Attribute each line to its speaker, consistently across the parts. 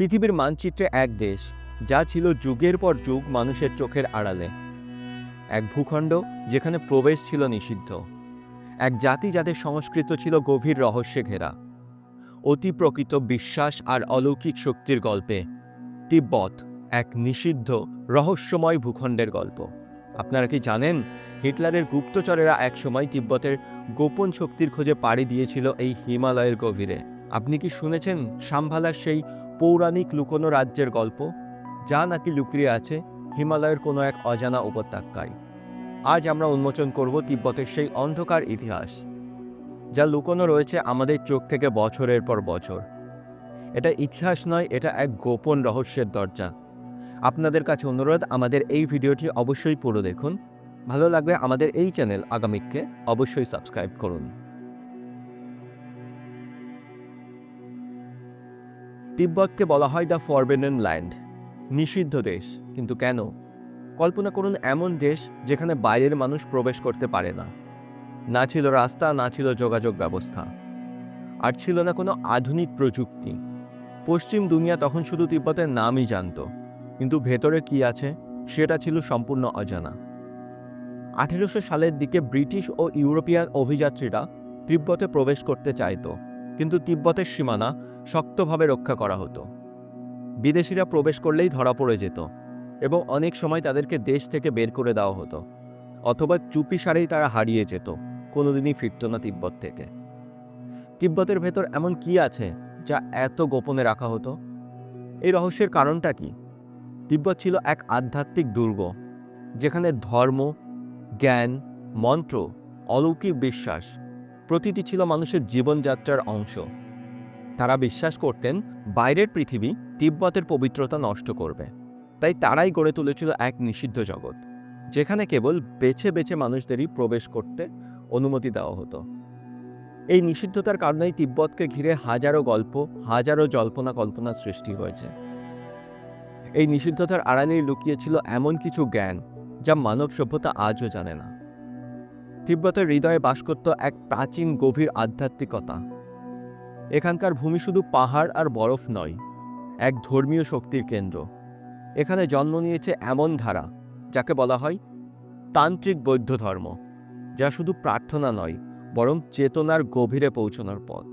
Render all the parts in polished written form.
Speaker 1: পৃথিবীর মানচিত্রে এক দেশ যা ছিল যুগের পর যুগ মানুষের চোখের আড়ালে, এক ভূখণ্ড যেখানে প্রবেশ ছিল নিষিদ্ধ, এক জাতি যাদের সংস্কৃতি ছিল গভীর রহস্যে ঘেরা, অতি প্রকৃত বিশ্বাস আর অলৌকিক শক্তির গল্পে তিব্বত এক নিষিদ্ধ রহস্যময় ভূখণ্ডের গল্প। আপনারা কি জানেন, হিটলারের গুপ্তচরেরা একসময় তিব্বতের গোপন শক্তির খোঁজে পাড়ি দিয়েছিল এই হিমালয়ের গভীরে? আপনি কি শুনেছেন শাম্ভালার সেই পৌরাণিক লুকোনো রাজ্যের গল্প, যা নাকি লুকিয়ে আছে হিমালয়ের কোনো এক অজানা উপত্যকায়? আজ আমরা উন্মোচন করব তিব্বতের সেই অন্ধকার ইতিহাস, যা লুকোনো রয়েছে আমাদের চোখ থেকে বছরের পর বছর। এটা ইতিহাস নয়, এটা এক গোপন রহস্যের দরজা। আপনাদের কাছে অনুরোধ, আমাদের এই ভিডিওটি অবশ্যই পুরো দেখুন। ভালো লাগবে আমাদের এই চ্যানেল আগামীকে অবশ্যই সাবস্ক্রাইব করুন। তিব্বতকে বলা হয় দ্য ফরবিডেন ল্যান্ড, নিষিদ্ধ দেশ। কিন্তু কেন? কল্পনা করুন এমন দেশ যেখানে বাইরের মানুষ প্রবেশ করতে পারে না। না ছিল রাস্তা, না ছিল যোগাযোগ ব্যবস্থা, আর ছিল না কোনো আধুনিক প্রযুক্তি। পশ্চিম দুনিয়া তখন শুধু তিব্বতের নামই জানত, কিন্তু ভেতরে কি আছে সেটা ছিল সম্পূর্ণ অজানা। 1800 সালের দিকে ব্রিটিশ ও ইউরোপিয়ান অভিযাত্রীরা তিব্বতে প্রবেশ করতে চাইত, কিন্তু তিব্বতের সীমানা শক্তভাবে রক্ষা করা হতো। বিদেশিরা প্রবেশ করলেই ধরা পড়ে যেত, এবং অনেক সময় তাদেরকে দেশ থেকে বের করে দেওয়া হতো, অথবা চুপিসারেই তারা হারিয়ে যেত, কোনোদিনই ফিরত না তিব্বত থেকে। তিব্বতের ভেতর এমন কি আছে যা এত গোপনে রাখা হতো? এই রহস্যের কারণটা কি? তিব্বত ছিল এক আধ্যাত্মিক দুর্গ, যেখানে ধর্ম, জ্ঞান, মন্ত্র, অলৌকিক বিশ্বাস প্রতিটি ছিল মানুষের জীবনযাত্রার অংশ। তারা বিশ্বাস করতেন বাইরের পৃথিবী তিব্বতের পবিত্রতা নষ্ট করবে, তাই তারাই গড়ে তুলেছিল এক নিষিদ্ধ জগৎ, যেখানে কেবল বেছে বেছে মানুষদেরই প্রবেশ করতে অনুমতি দেওয়া হতো। এই নিষিদ্ধতার কারণেই তিব্বতকে ঘিরে হাজারো গল্প, হাজারো জল্পনা কল্পনার সৃষ্টি হয়েছে। এই নিষিদ্ধতার আড়ালেই লুকিয়েছিল এমন কিছু জ্ঞান যা মানব সভ্যতা আজও জানে না। তিব্বতের হৃদয়ে বাস করত এক প্রাচীন গভীর আধ্যাত্মিকতা। এখানকার ভূমি শুধু পাহাড় আর বরফ নয়, এক ধর্মীয় শক্তির কেন্দ্র। এখানে জন্ম নিয়েছে এমন ধারা যাকে বলা হয় তান্ত্রিক বৌদ্ধ ধর্ম, যা শুধু প্রার্থনা নয়, বরং চেতনার গভীরে পৌঁছানোর পথ।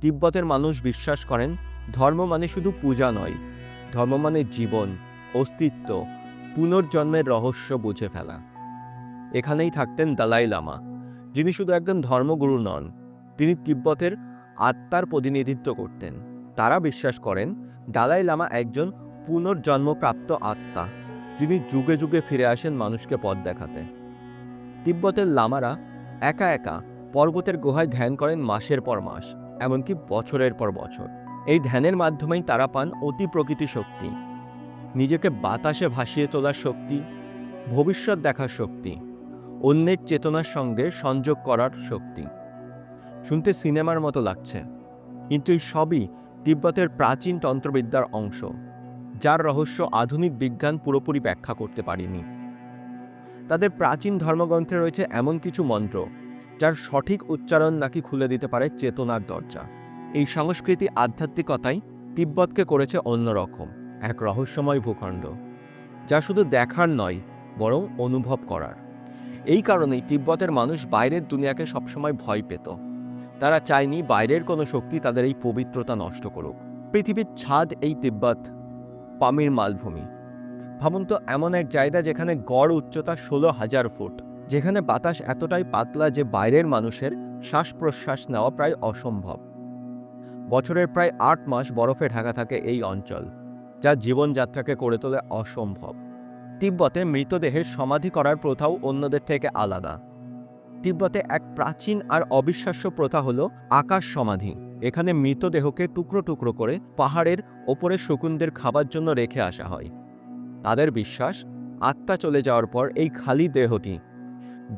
Speaker 1: তিব্বতের মানুষ বিশ্বাস করেন ধর্ম মানে শুধু পূজা নয়, ধর্ম মানে জীবন, অস্তিত্ব, পুনর্জন্মের রহস্য বুঝে ফেলা। এখানেই থাকতেন দালাই লামা, যিনি শুধু একজন ধর্মগুরু নন, তিনি তিব্বতের আত্মার প্রতিনিধিত্ব করতেন। তারা বিশ্বাস করেন দালাই লামা একজন পুনর্জন্মপ্রাপ্ত আত্মা, যিনি যুগে যুগে ফিরে আসেন মানুষকে পথ দেখাতে। তিব্বতের লামারা একা একা পর্বতের গুহায় ধ্যান করেন মাসের পর মাস, এমনকি বছরের পর বছর। এই ধ্যানের মাধ্যমেই তারা পান অতি প্রকৃতি শক্তি, নিজেকে বাতাসে ভাসিয়ে তোলার শক্তি, ভবিষ্যৎ দেখার শক্তি, অন্যের চেতনার সঙ্গে সংযোগ করার শক্তি। শুনতে সিনেমার মতো লাগছে, কিন্তু এই সবই তিব্বতের প্রাচীন তন্ত্রবিদ্যার অংশ, যার রহস্য আধুনিক বিজ্ঞান পুরোপুরি ব্যাখ্যা করতে পারেনি। তাদের প্রাচীন ধর্মগ্রন্থে রয়েছে এমন কিছু মন্ত্র যার সঠিক উচ্চারণ নাকি খুলে দিতে পারে চেতনার দরজা। এই সংস্কৃতি আধ্যাত্মিকতাই তিব্বতকে করেছে অন্যরকম এক রহস্যময় ভূখণ্ড, যা শুধু দেখার নয়, বরং অনুভব করার। এই কারণেই তিব্বতের মানুষ বাইরের দুনিয়াকে সবসময় ভয় পেত। তারা চায়নি বাইরের কোনো শক্তি তাদের এই পবিত্রতা নষ্ট করুক। পৃথিবীর ছাদ এই তিব্বত, পামির মালভূমি। ভাবুন তো, এমন এক জায়গা যেখানে গড় উচ্চতা 16,000 ফুট, যেখানে বাতাস এতটাই পাতলা যে বাইরের মানুষের শ্বাস প্রশ্বাস নেওয়া প্রায় অসম্ভব। বছরের প্রায় 8 মাস বরফে ঢাকা থাকে এই অঞ্চল, যা জীবনযাত্রাকে করে তোলে অসম্ভব। তিব্বতে মৃতদেহের সমাধি করার প্রথাও অন্যদের থেকে আলাদা। তিব্বতে এক প্রাচীন আর অবিশ্বাস্য প্রথা হলো আকাশ সমাধি। এখানে মৃতদেহকে টুকরো টুকরো করে পাহাড়ের ওপরে শকুনদের খাবার জন্য রেখে আসা হয়। তাদের বিশ্বাস, আত্মা চলে যাওয়ার পর এই খালি দেহটি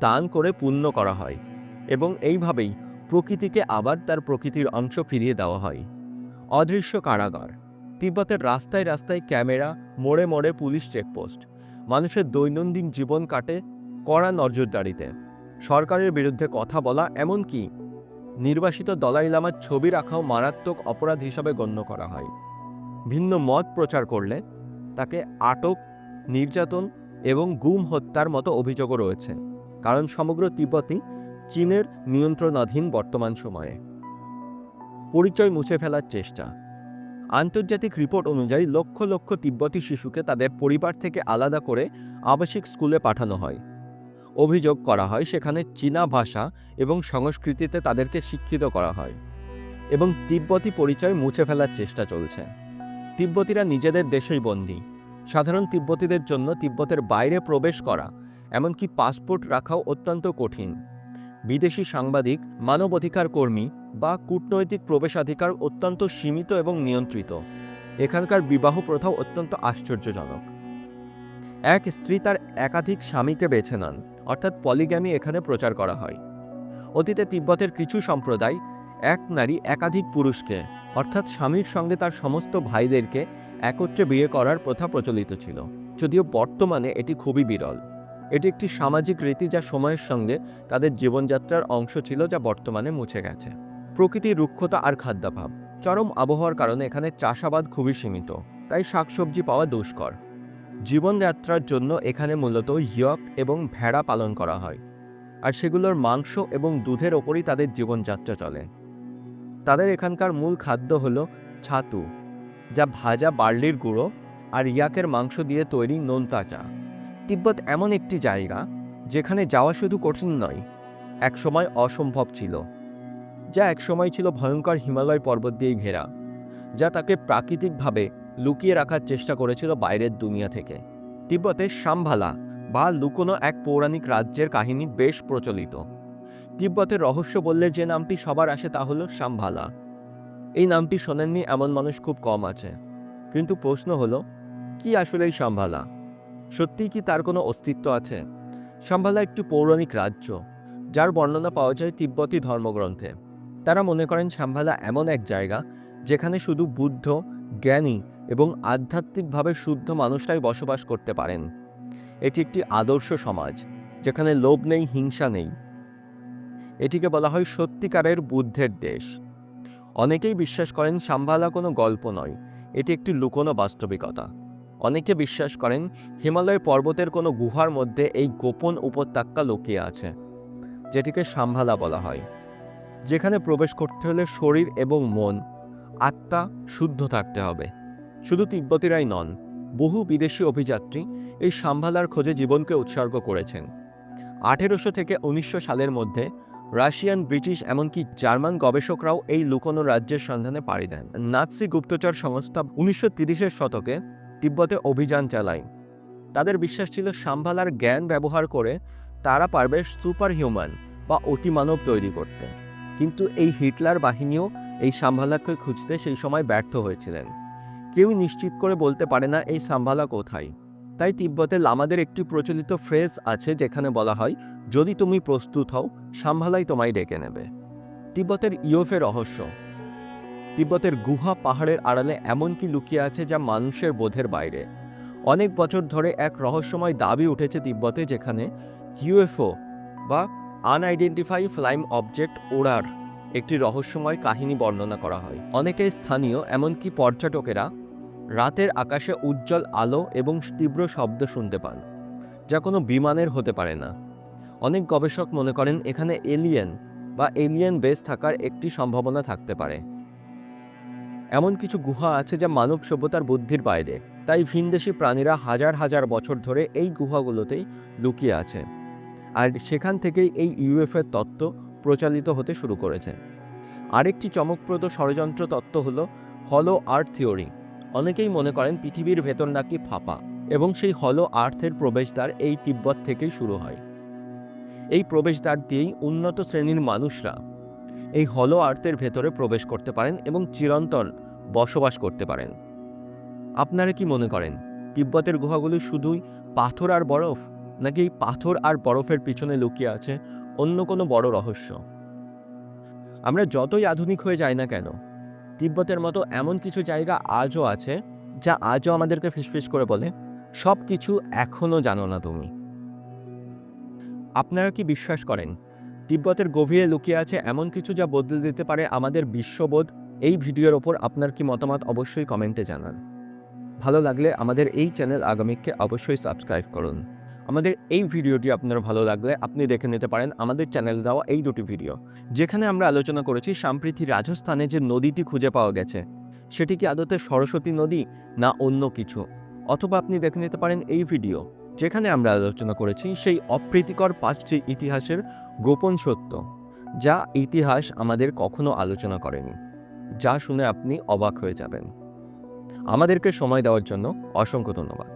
Speaker 1: দান করে পুণ্য করা হয়, এবং এইভাবেই প্রকৃতিকে আবার তার প্রকৃতির অংশ ফিরিয়ে দেওয়া হয়। অদৃশ্য কারাগার। তিব্বতের রাস্তায় রাস্তায় ক্যামেরা, মোড়ে মোড়ে পুলিশ চেকপোস্ট। মানুষের দৈনন্দিন জীবন কাটে কড়া নজরদারিতে। সরকারের বিরুদ্ধে কথা বলা, এমনকি নির্বাসিত দলাই লামার ছবি রাখাও মারাত্মক অপরাধ হিসাবে গণ্য করা হয়। ভিন্ন মত প্রচার করলে তাকে আটক, নির্যাতন এবং গুম হত্যার মতো অভিযোগও রয়েছে, কারণ সমগ্র তিব্বতই চীনের নিয়ন্ত্রণাধীন বর্তমান সময়ে। পরিচয় মুছে ফেলার চেষ্টা। আন্তর্জাতিক রিপোর্ট অনুযায়ী লক্ষ লক্ষ তিব্বতী শিশুকে তাদের পরিবার থেকে আলাদা করে আবাসিক স্কুলে পাঠানো হয়। অভিযোগ করা হয় সেখানে চীনা ভাষা এবং সংস্কৃতিতে তাদেরকে শিক্ষিত করা হয়, এবং তিব্বতী পরিচয় মুছে ফেলার চেষ্টা চলছে। তিব্বতীরা নিজেদের দেশেই বন্দী। সাধারণ তিব্বতীদের জন্য তিব্বতের বাইরে প্রবেশ করা, এমনকি পাসপোর্ট রাখাও অত্যন্ত কঠিন। বিদেশি সাংবাদিক, মানবাধিকার কর্মী বা কূটনৈতিক প্রবেশাধিকার অত্যন্ত সীমিত এবং নিয়ন্ত্রিত। এখানকার বিবাহ প্রথাও অত্যন্ত আশ্চর্যজনক। এক স্ত্রী তার একাধিক স্বামীকে বেছে নেন, অর্থাৎ পলিগ্যামি এখানে প্রচার করা হয়। অতীতে তিব্বতের কিছু সম্প্রদায় এক নারী একাধিক পুরুষকে, অর্থাৎ স্বামীর সঙ্গে তার সমস্ত ভাইদেরকে একত্রে বিয়ে করার প্রথা প্রচলিত ছিল, যদিও বর্তমানে এটি খুবই বিরল। এটি একটি সামাজিক রীতি যা সময়ের সঙ্গে তাদের জীবনযাত্রার অংশ ছিল, যা বর্তমানে মুছে গেছে। প্রকৃতির রুক্ষতা আর খাদ্যাভাব। চরম আবহাওয়ার কারণে এখানে চাষাবাদ খুবই সীমিত, তাই শাকসবজি পাওয়া দুষ্কর। জীবনযাত্রার জন্য এখানে মূলত ইয়ক এবং ভেড়া পালন করা হয়, আর সেগুলোর মাংস এবং দুধের ওপরই তাদের জীবনযাত্রা চলে। তাদের এখানকার মূল খাদ্য হল ছাতু, যা ভাজা বার্লির গুঁড়ো আর ইয়াকের মাংস দিয়ে তৈরি নোনতা চা। তিব্বত এমন একটি জায়গা যেখানে যাওয়া শুধু কঠিন নয়, একসময় অসম্ভব ছিল, যা একসময় ছিল ভয়ঙ্কর হিমালয় পর্বত দিয়ে ঘেরা, যা তাকে প্রাকৃতিকভাবে লুকিয়ে রাখার চেষ্টা করেছিল বাইরের দুনিয়া থেকে। তিব্বতে শাম্ভালা বা লুকোনো এক পৌরাণিক রাজ্যের কাহিনী বেশ প্রচলিত। তিব্বতের রহস্য বললে যে নামটি সবার আসে তা হল শাম্ভালা। এই নামটি শোনেননি এমন মানুষ খুব কম আছে, কিন্তু প্রশ্ন হলো, কি আসলে এই শাম্ভালা? সত্যিই কি তার কোনো অস্তিত্ব আছে? শাম্ভালা একটি পৌরাণিক রাজ্য, যার বর্ণনা পাওয়া যায় তিব্বতী ধর্মগ্রন্থে। তারা মনে করেন শাম্ভালা এমন এক জায়গা যেখানে শুধু বুদ্ধ, জ্ঞানী এবং আধ্যাত্মিকভাবে শুদ্ধ মানুষরাই বসবাস করতে পারেন। এটি একটি আদর্শ সমাজ যেখানে লোভ নেই, হিংসা নেই। এটিকে বলা হয় সত্যিকারের বুদ্ধের দেশ। অনেকেই বিশ্বাস করেন শাম্ভালা কোনো গল্প নয়, এটি একটি লুকোনো বাস্তবিকতা। অনেকে বিশ্বাস করেন হিমালয় পর্বতের কোনো গুহার মধ্যে এই গোপন উপত্যকা লুকিয়ে আছে, যেটিকে শাম্ভালা বলা হয়, যেখানে প্রবেশ করতে হলে শরীর এবং মন, আত্মা শুদ্ধ থাকতে হবে। শুধু তিব্বতীরাই নন, বহু বিদেশি অভিযাত্রী এই শাম্ভালার খোঁজে জীবনকে উৎসর্গ করেছেন। 1800 থেকে 1900 সালের মধ্যে রাশিয়ান, ব্রিটিশ এমনকি জার্মান গবেষকরাও এই লুকোনো রাজ্যের সন্ধানে পাড়ি দেন। নাৎসি গুপ্তচর সংস্থা 1930-এর শতকে তিব্বতে অভিযান চালায়। তাদের বিশ্বাস ছিল শাম্ভালার জ্ঞান ব্যবহার করে তারা পারবে সুপার হিউম্যান বা অতিমানব তৈরি করতে। কিন্তু এই হিটলার বাহিনীও এই শাম্ভালাকে খুঁজতে সেই সময় ব্যর্থ হয়েছিলেন। কেউ নিশ্চিত করে বলতে পারে না এই শাম্ভালা কোথায়। তাই তিব্বতে লামাদের একটি প্রচলিত ফ্রেজ আছে যেখানে বলা হয়, যদি তুমি প্রস্তুত হও, শাম্ভালাই তোমায় ডেকে নেবে। তিব্বতের ইয়োফে রহস্য। তিব্বতের গুহা পাহাড়ের আড়ালে এমন কি লুকিয়ে আছে যা মানুষের বোধের বাইরে। অনেক বছর ধরে এক রহস্যময় দাবি উঠেছে তিব্বতে, যেখানে ইউএফও বা আনআইডেন্টিফাই ফ্লাইং অবজেক্ট ওড়ার একটি রহস্যময় কাহিনী বর্ণনা করা হয়। অনেকে স্থানীয় এমনকি পর্যটকেরা রাতের আকাশে উজ্জ্বল আলো এবং তীব্র শব্দ শুনতে পান, যা কোনো বিমানের হতে পারে না। অনেক গবেষক মনে করেন এখানে এলিয়েন বা এলিয়েন বেস থাকার একটি সম্ভাবনা থাকতে পারে। এমন কিছু গুহা আছে যা মানব সভ্যতার বুদ্ধির বাইরে, তাই ভিনদেশি প্রাণীরা হাজার হাজার বছর ধরে এই গুহাগুলোতেই লুকিয়ে আছে, আর সেখান থেকেই এই ইউএফওর তত্ত্ব প্রচালিত হতে শুরু করেছে। আরেকটি চমকপ্রদ ষড়যন্ত্র তত্ত্ব হলো হলো আর্থ থিওরি। অনেকেই মনে করেন পৃথিবীর ভেতর নাকি ফাঁপা, এবং সেই হলো আর্থের প্রবেশদ্বার এই তিব্বত থেকেই শুরু হয়। এই প্রবেশদ্বার দিয়েই উন্নত শ্রেণীর মানুষরা এই হলো আর্থের ভেতরে প্রবেশ করতে পারেন এবং চিরন্তন বসবাস করতে পারেন। আপনারা কি মনে করেন তিব্বতের গুহাগুলি শুধুই পাথর আর বরফ, নাকি এই পাথর আর বরফের পিছনে লুকিয়ে আছে অন্য কোনো বড় রহস্য? আমরা যতই আধুনিক হয়ে যাই না কেন, তিব্বতের মতো এমন কিছু জায়গা আজও আছে যা আজও আমাদেরকে ফিসফিস করে বলে, সব কিছু এখনও জানো না তুমি। আপনারা কি বিশ্বাস করেন তিব্বতের গভীরে লুকিয়ে আছে এমন কিছু যা বদলে দিতে পারে আমাদের বিশ্ববোধ এই ভিডিওর ওপর আপনার কি মতামত অবশ্যই কমেন্টে জানান। ভালো লাগলে আমাদের এই চ্যানেল আগামীকে অবশ্যই সাবস্ক্রাইব করুন। আমাদের এই ভিডিওটি আপনার ভালো লাগলে আপনি দেখে নিতে পারেন আমাদের চ্যানেলে দেওয়া এই দুটি ভিডিও, যেখানে আমরা আলোচনা করেছি সম্প্রতি রাজস্থানে যে নদীটি খুঁজে পাওয়া গেছে সেটি কি আদতে সরস্বতী নদী না অন্য কিছু। অথবা আপনি দেখে নিতে পারেন এই ভিডিও, যেখানে আমরা আলোচনা করেছি সেই অপ্রীতিকর 5টি ইতিহাসের গোপন সত্য, যা ইতিহাস আমাদের কখনো আলোচনা করেনি, যা শুনে আপনি অবাক হয়ে যাবেন। আমাদেরকে সময় দেওয়ার জন্য অসংখ্য ধন্যবাদ।